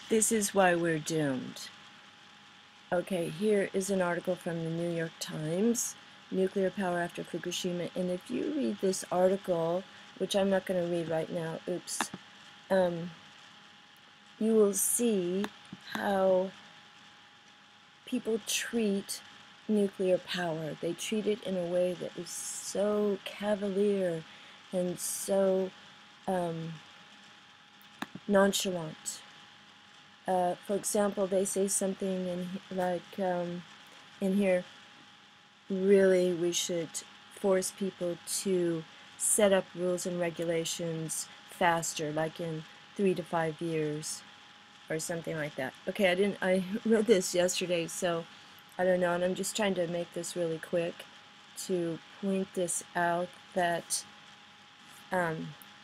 This is why we're doomed. Okay, here is an article from the New York Times, Nuclear Power After Fukushima. And if you read this article, which I'm not going to read right now, oops, you will see how people treat nuclear power. They treat it in a way that is so cavalier and so nonchalant. For example, they say something in here, really we should force people to set up rules and regulations faster, like in 3 to 5 years or something like that. Okay, I read this yesterday, so I don't know, and I'm just trying to make this really quick to point this out, that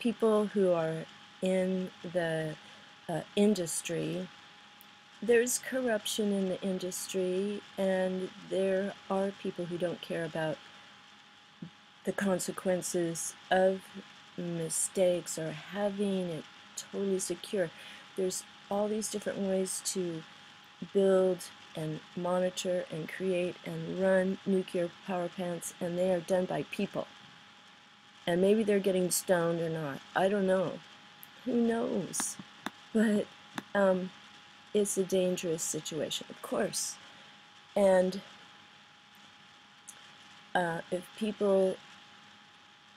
people who are in the industry, there's corruption in the industry, and there are people who don't care about the consequences of mistakes or having it totally secure. There's all these different ways to build and monitor and create and run nuclear power plants, and they are done by people. And maybe they're getting stoned or not. I don't know. Who knows? But it's a dangerous situation, of course. And if people,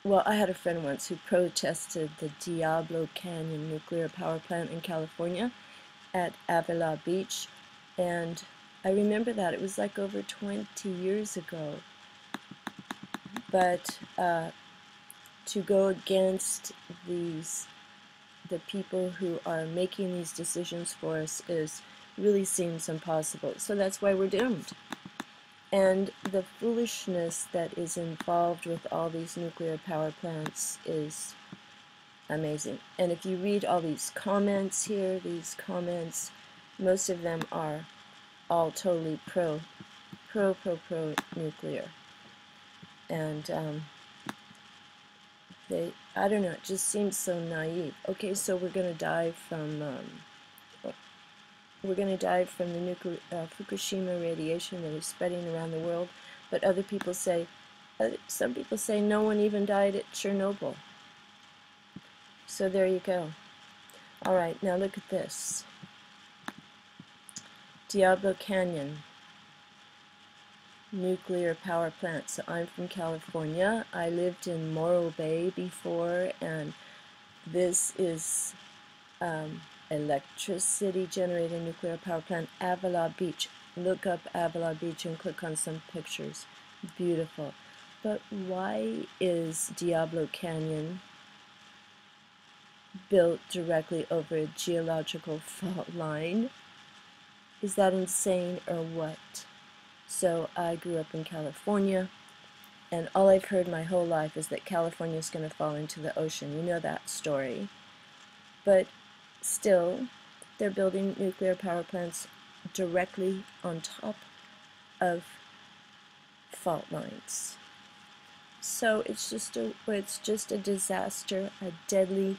well, I had a friend once who protested the Diablo Canyon nuclear power plant in California at Avila Beach, and I remember that. It was like over 20 years ago. But to go against the people who are making these decisions for us really seems impossible. So that's why we're doomed. And the foolishness that is involved with all these nuclear power plants is amazing. And if you read all these comments here, most of them are all totally pro nuclear. And I don't know, it just seems so naive. Okay, so we're going to die from the nuclear Fukushima radiation that is spreading around the world, but some people say no one even died at Chernobyl. So there you go. All right, now look at this. Diablo Canyon nuclear power plant. So I'm from California. I lived in Morro Bay before, and this is electricity generated nuclear power plant, Avila Beach. Look up Avila Beach and click on some pictures. Beautiful. But why is Diablo Canyon built directly over a geological fault line? Is that insane or what? So I grew up in California, and all I've heard my whole life is that California is going to fall into the ocean. You know that story. But still, they're building nuclear power plants directly on top of fault lines. So it's just a disaster, a deadly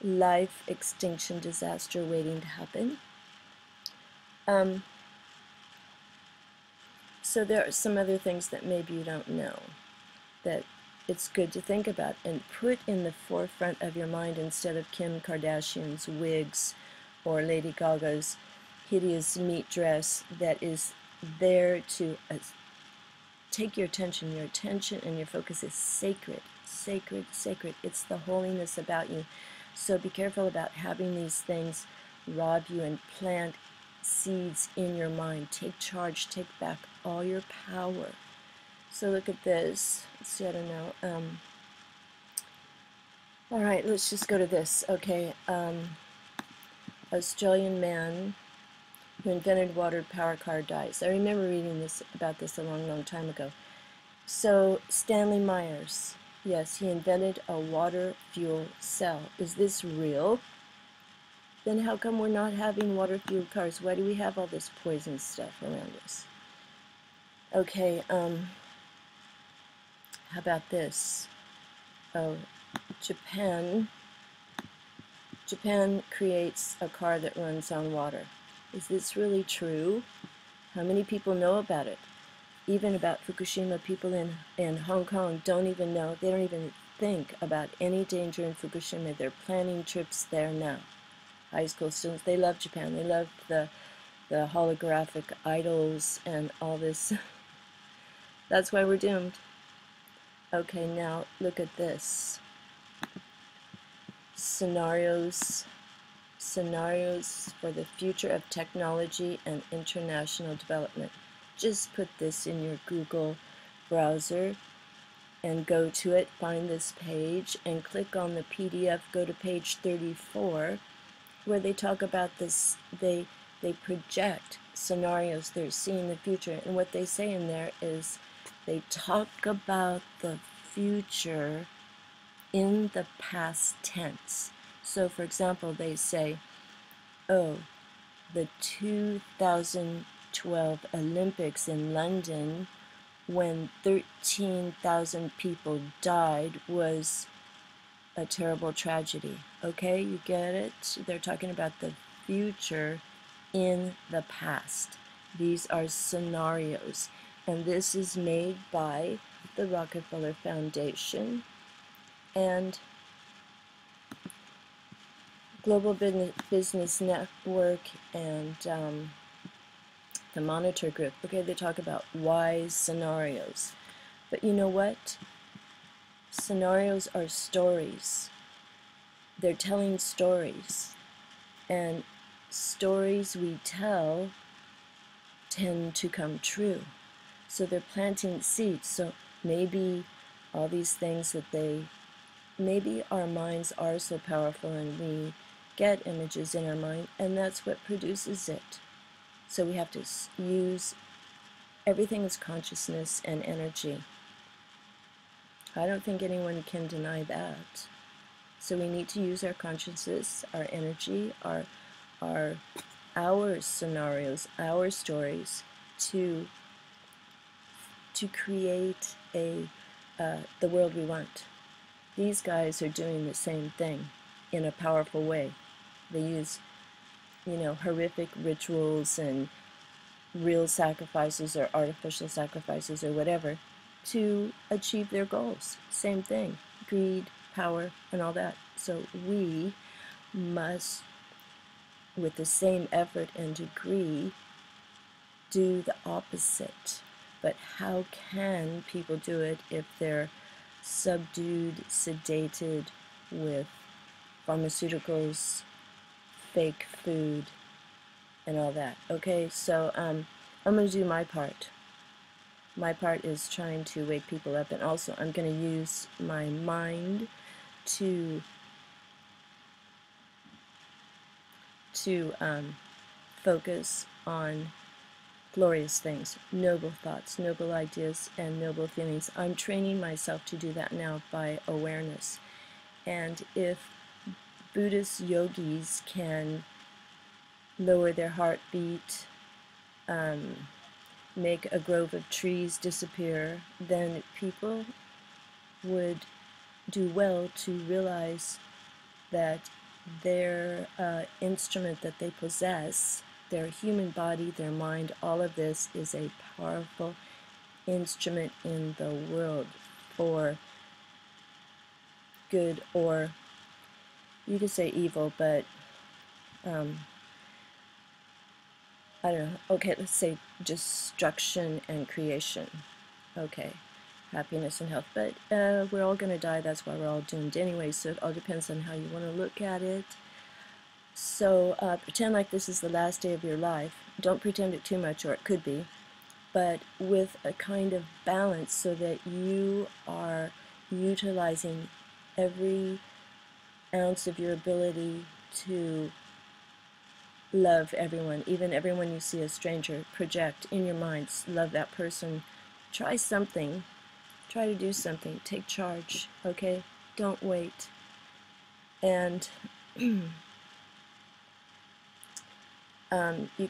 life extinction disaster waiting to happen. So there are some other things that maybe you don't know that it's good to think about and put in the forefront of your mind instead of Kim Kardashian's wigs or Lady Gaga's hideous meat dress that is there to take your attention. Your attention and your focus is sacred, sacred, sacred. It's the holiness about you. So be careful about having these things rob you and plant seeds in your mind. Take charge, take back all your power. So look at this. Let's see, I don't know. All right, let's just go to this. Okay, Australian man who invented water-powered car dies. I remember reading about this a long, long time ago. So Stanley Myers, yes, he invented a water fuel cell. Is this real? Then how come we're not having water-fueled cars? Why do we have all this poison stuff around us? Okay, how about this? Oh, Japan Japan creates a car that runs on water. Is this really true? How many people know about it? Even about Fukushima, people in Hong Kong don't even know. They don't even think about any danger in Fukushima. They're planning trips there now. High school students, they love Japan. They love the holographic idols and all this. That's why we're doomed. Okay, now look at this. Scenarios for the future of technology and international development. Just put this in your Google browser and go to it, find this page, and click on the PDF, go to page 34, where they talk about this, they project scenarios, they're seeing the future, and what they say in there is they talk about the future in the past tense. So for example, they say, oh, the 2012 Olympics in London, when 13,000 people died, was a terrible tragedy. Okay, you get it? They're talking about the future in the past. These are scenarios, and this is made by the Rockefeller Foundation and Global Business Network and the Monitor Group. Okay, they talk about wise scenarios. But you know what? Scenarios are stories. They're telling stories. And stories we tell tend to come true. So they're planting seeds. So maybe all these things that maybe our minds are so powerful and we get images in our mind, and that's what produces it. So we have to use everything is consciousness and energy. I don't think anyone can deny that. So we need to use our consciousness, our energy, our scenarios, our stories to create the world we want. These guys are doing the same thing in a powerful way. They use, horrific rituals and real sacrifices or artificial sacrifices or whatever to achieve their goals. Same thing, greed, power, and all that. So we must, with the same effort and degree, do the opposite. But how can people do it if they're subdued, sedated with pharmaceuticals, fake food, and all that? Okay, so I'm going to do my part. My part is trying to wake people up, and also I'm going to use my mind to focus on glorious things, noble thoughts, noble ideas, and noble feelings. I'm training myself to do that now by awareness. And if Buddhist yogis can lower their heartbeat, make a grove of trees disappear, then people would do well to realize that their instrument that they possess, their human body, their mind, all of this is a powerful instrument in the world for good, or you could say evil, but I don't know. Okay, let's say destruction and creation. Okay, happiness and health. But we're all going to die. That's why we're all doomed anyway. So it all depends on how you want to look at it. So pretend like this is the last day of your life. Don't pretend it too much, or it could be. But with a kind of balance so that you are utilizing every ounce of your ability to love everyone, even everyone you see as stranger. Project in your mind, love that person. Try something. Try to do something. Take charge, okay? Don't wait. And you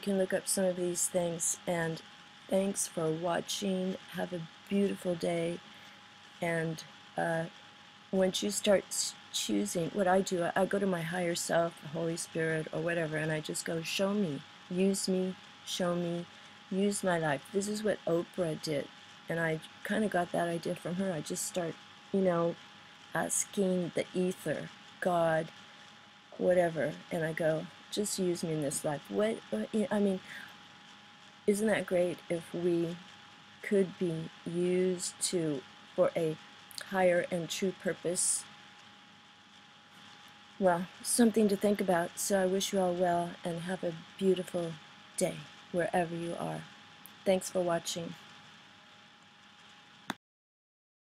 can look up some of these things. And thanks for watching. Have a beautiful day. And once you start choosing, what I do, I go to my higher self, the Holy Spirit, or whatever, and I just go, show me, show me, use my life. This is what Oprah did, and I kind of got that idea from her. I just start, you know, asking the ether, God, whatever, and I go, just use me in this life. I mean, isn't that great if we could be used for a higher and true purpose? Well, something to think about. So I wish you all well and have a beautiful day wherever you are. Thanks for watching.